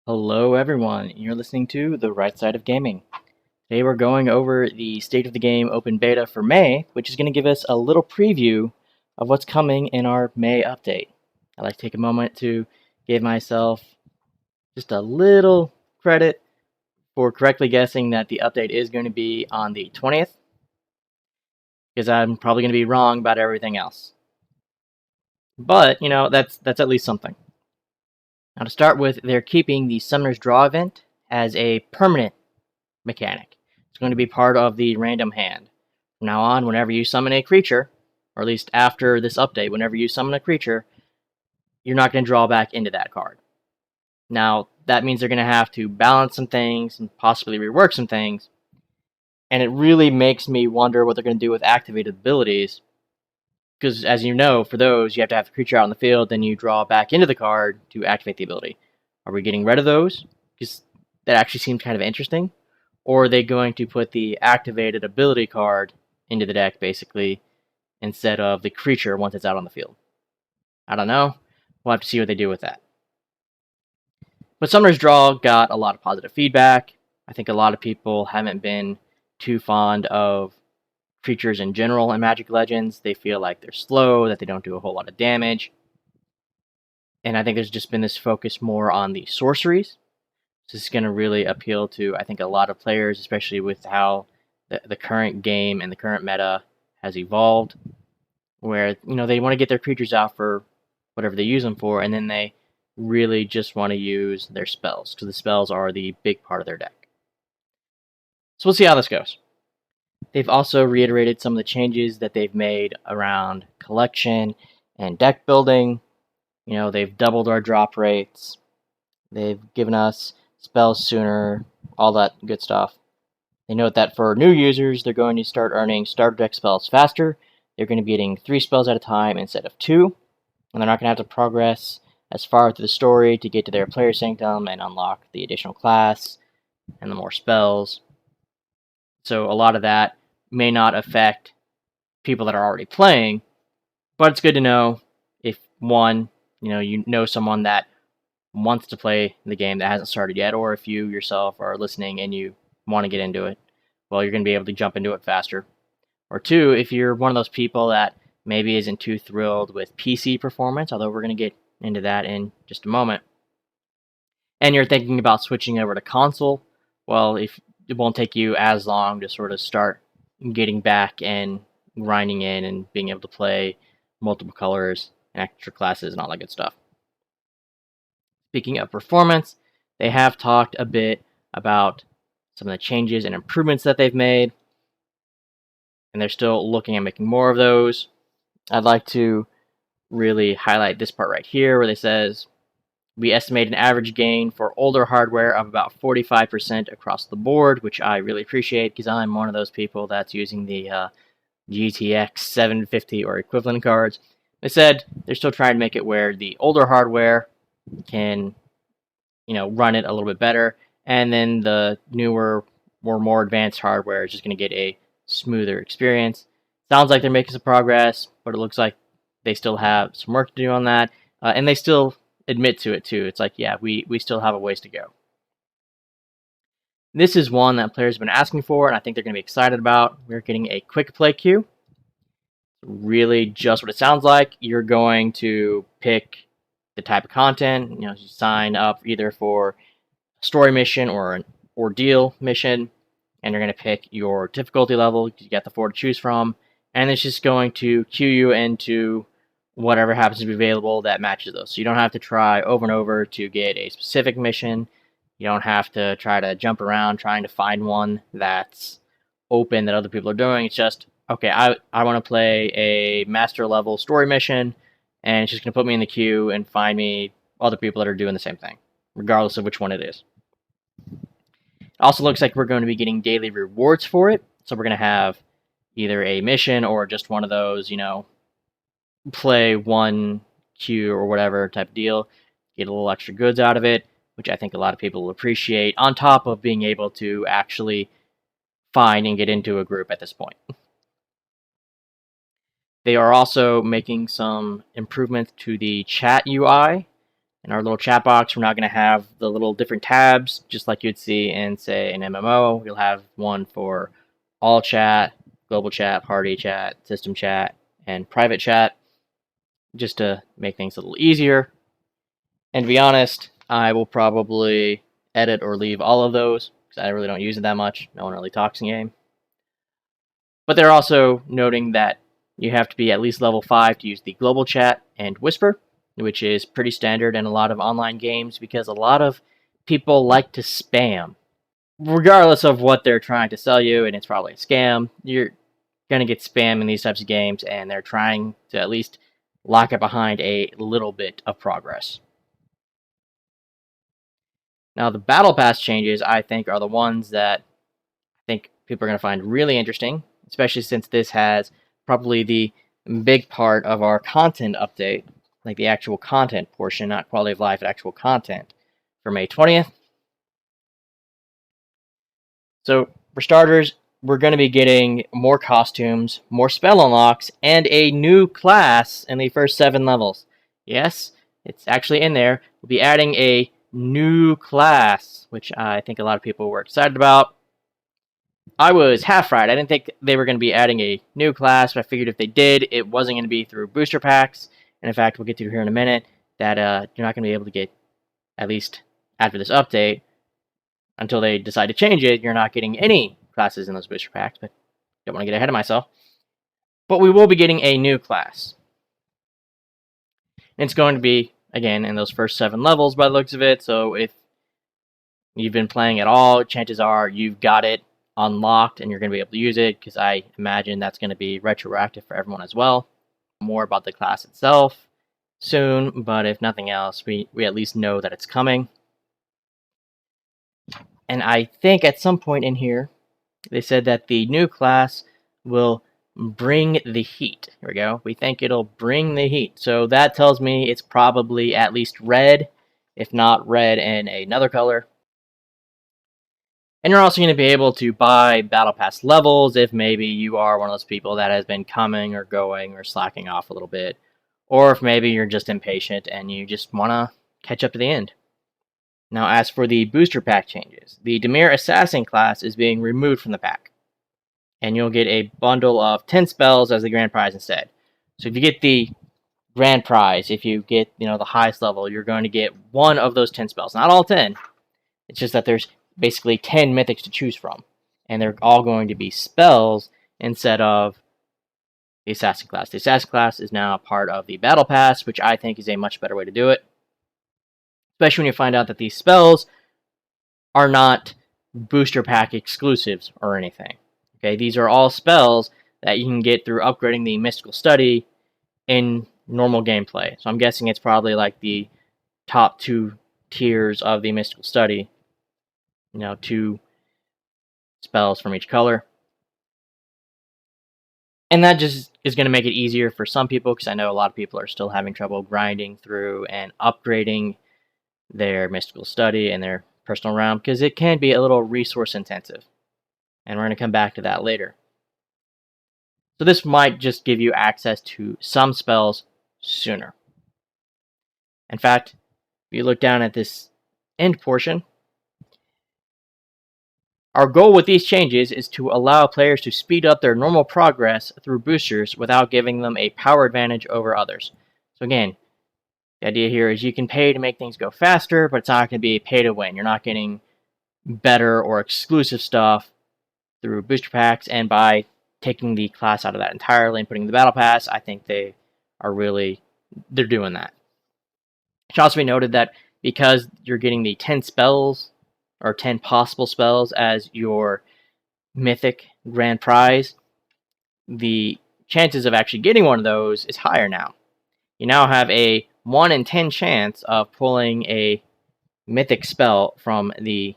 Hello, everyone. You're listening to The Right Side of Gaming. Today, we're going over the State of the Game open beta for May, which is going to give us a little preview of what's coming in our May update. I'd like to take a moment to give myself just a little credit for correctly guessing that the update is going to be on the 20th, because I'm probably going to be wrong about everything else. But, that's at least something. Now, to start with, they're keeping the Summoner's Draw event as a permanent mechanic. It's going to be part of the random hand. From now on, whenever you summon a creature, or at least after this update, whenever you summon a creature, you're not going to draw back into that card. Now, that means they're going to have to balance some things and possibly rework some things, and it really makes me wonder what they're going to do with activated abilities, because as you know, for those, you have to have the creature out on the field, then you draw back into the card to activate the ability. Are we getting rid of those? Because that actually seems kind of interesting. Or are they going to put the activated ability card into the deck, basically, instead of the creature once it's out on the field? I don't know. We'll have to see what they do with that. But Summoner's Draw got a lot of positive feedback. I think a lot of people haven't been too fond of creatures in general in Magic Legends. They feel like they're slow, that they don't do a whole lot of damage. And I think there's just been this focus more on the sorceries. This is going to really appeal to, I think, a lot of players, especially with how the current game and the current meta has evolved, where they want to get their creatures out for whatever they use them for, and then they really just want to use their spells, because the spells are the big part of their deck. So we'll see how this goes. They've also reiterated some of the changes that they've made around collection and deck building. They've doubled our drop rates. They've given us spells sooner, all that good stuff. They note that for new users, they're going to start earning starter deck spells faster. They're going to be getting 3 spells at a time instead of 2, and they're not going to have to progress as far through the story to get to their player sanctum and unlock the additional class and the more spells. So a lot of that may not affect people that are already playing, but it's good to know if one, you know someone that wants to play the game that hasn't started yet, or if you yourself are listening and you want to get into it, well, you're going to be able to jump into it faster. Or 2, if you're one of those people that maybe isn't too thrilled with PC performance, although we're going to get into that in just a moment, and you're thinking about switching over to console, well, if it won't take you as long to sort of start getting back and grinding in and being able to play multiple colors and extra classes and all that good stuff. Speaking of performance, they have talked a bit about some of the changes and improvements that they've made, and they're still looking at making more of those. I'd like to really highlight this part right here where they says, we estimate an average gain for older hardware of about 45% across the board, which I really appreciate because I'm one of those people that's using the GTX 750 or equivalent cards. They said they're still trying to make it where the older hardware can, run it a little bit better, and then the newer or more advanced hardware is just going to get a smoother experience. Sounds like they're making some progress, but it looks like they still have some work to do on that, and they still admit to it too. It's like, yeah, we still have a ways to go. This is one that players have been asking for, and I think they're going to be excited about. We're getting a quick play queue. Really just what it sounds like. You're going to pick the type of content, you sign up either for a story mission or an ordeal mission, and you're going to pick your difficulty level. You got the 4 to choose from, and it's just going to queue you into whatever happens to be available that matches those. So you don't have to try over and over to get a specific mission. You don't have to try to jump around trying to find one that's open that other people are doing. It's just, okay, I want to play a master level story mission, and it's just going to put me in the queue and find me other people that are doing the same thing, regardless of which one it is. It also looks like we're going to be getting daily rewards for it. So we're going to have either a mission or just one of those, play one queue or whatever type of deal, get a little extra goods out of it, which I think a lot of people will appreciate, on top of being able to actually find and get into a group at this point. They are also making some improvements to the chat UI. In our little chat box, we're now going to have the little different tabs, just like you'd see in, say, an MMO. You'll have one for all chat, global chat, party chat, system chat, and private chat, just to make things a little easier. And to be honest, I will probably edit or leave all of those, because I really don't use it that much. No one really talks in game. But they're also noting that you have to be at least level 5 to use the global chat and whisper, which is pretty standard in a lot of online games because a lot of people like to spam. Regardless of what they're trying to sell you, and it's probably a scam, you're going to get spam in these types of games, and they're trying to at least lock it behind a little bit of progress. Now, the Battle Pass changes, I think, are the ones that I think people are going to find really interesting, especially since this has probably the big part of our content update, like the actual content portion, not quality of life, but actual content for May 20th. So, for starters, we're going to be getting more costumes, more spell unlocks, and a new class in the first 7 levels. Yes, it's actually in there. We'll be adding a new class, which I think a lot of people were excited about. I was half right. I didn't think they were going to be adding a new class, but I figured if they did, it wasn't going to be through booster packs. And in fact, we'll get to here in a minute, that you're not going to be able to get, at least after this update, until they decide to change it, you're not getting any classes in those booster packs, but don't want to get ahead of myself. But we will be getting a new class. And it's going to be, again, in those first 7 levels by the looks of it, so if you've been playing at all, chances are you've got it unlocked and you're going to be able to use it, because I imagine that's going to be retroactive for everyone as well. More about the class itself soon, but if nothing else, we at least know that it's coming. And I think at some point in here, they said that the new class will bring the heat. Here we go. We think it'll bring the heat. So that tells me it's probably at least red, if not red and another color. And you're also going to be able to buy Battle Pass levels if maybe you are one of those people that has been coming or going or slacking off a little bit. Or if maybe you're just impatient and you just want to catch up to the end. Now, as for the booster pack changes, the Dimir Assassin class is being removed from the pack. And you'll get a bundle of 10 spells as the grand prize instead. So if you get the grand prize, if you get the highest level, you're going to get one of those 10 spells. Not all 10. It's just that there's basically 10 mythics to choose from. And they're all going to be spells instead of the Assassin class. The Assassin class is now a part of the Battle Pass, which I think is a much better way to do it. Especially when you find out that these spells are not booster pack exclusives or anything. Okay, these are all spells that you can get through upgrading the Mystical Study in normal gameplay. So I'm guessing it's probably like the top 2 tiers of the Mystical Study. 2 spells from each color. And that just is going to make it easier for some people, because I know a lot of people are still having trouble grinding through and upgrading their Mystical Study and their personal realm, because it can be a little resource intensive. And we're going to come back to that later. So this might just give you access to some spells sooner. In fact, if you look down at this end portion, our goal with these changes is to allow players to speed up their normal progress through boosters without giving them a power advantage over others. So again, the idea here is you can pay to make things go faster, but it's not going to be pay to win. You're not getting better or exclusive stuff through booster packs, and by taking the class out of that entirely and putting the Battle Pass, I think they're doing that. It should also be noted that because you're getting the 10 spells, or 10 possible spells as your mythic grand prize, the chances of actually getting one of those is higher now. You now have a 1 in 10 chance of pulling a mythic spell from the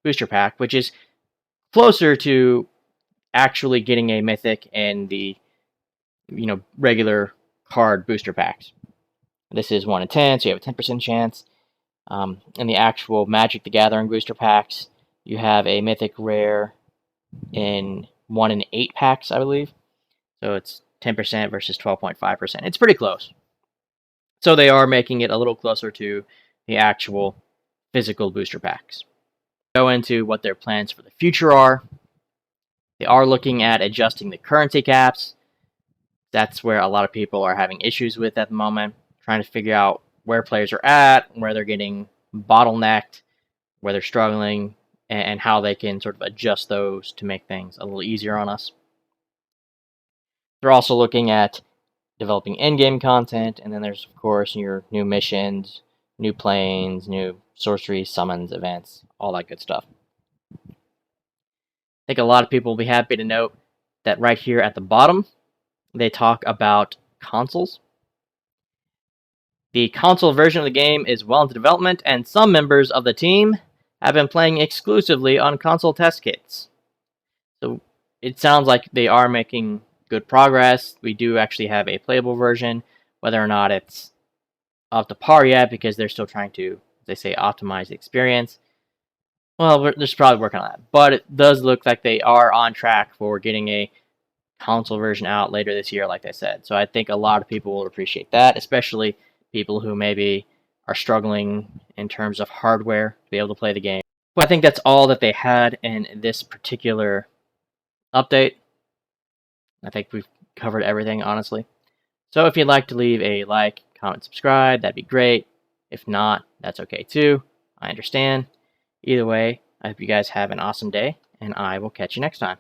booster pack, which is closer to actually getting a mythic in the regular card booster packs. This is 1 in 10, so you have a 10% chance. In the actual Magic the Gathering booster packs, you have a mythic rare in 1 in 8 packs, I believe. So it's 10% versus 12.5%. It's pretty close. So they are making it a little closer to the actual physical booster packs. Go into what their plans for the future are. They are looking at adjusting the currency caps. That's where a lot of people are having issues with at the moment, trying to figure out where players are at, where they're getting bottlenecked, where they're struggling, and how they can sort of adjust those to make things a little easier on us. They're also looking at developing in-game content, and then there's, of course, your new missions, new planes, new sorcery, summons, events, all that good stuff. I think a lot of people will be happy to note that right here at the bottom, they talk about consoles. The console version of the game is well into development, and some members of the team have been playing exclusively on console test kits. So it sounds like they are making good progress. We do actually have a playable version, whether or not it's up to par yet, because they're still trying to, as they say, optimize the experience. Well, they're just probably working on that. But it does look like they are on track for getting a console version out later this year, like I said. So I think a lot of people will appreciate that, especially people who maybe are struggling in terms of hardware to be able to play the game. But I think that's all that they had in this particular update. I think we've covered everything, honestly. So if you'd like to leave a like, comment, subscribe, that'd be great. If not, that's okay too. I understand. Either way, I hope you guys have an awesome day, and I will catch you next time.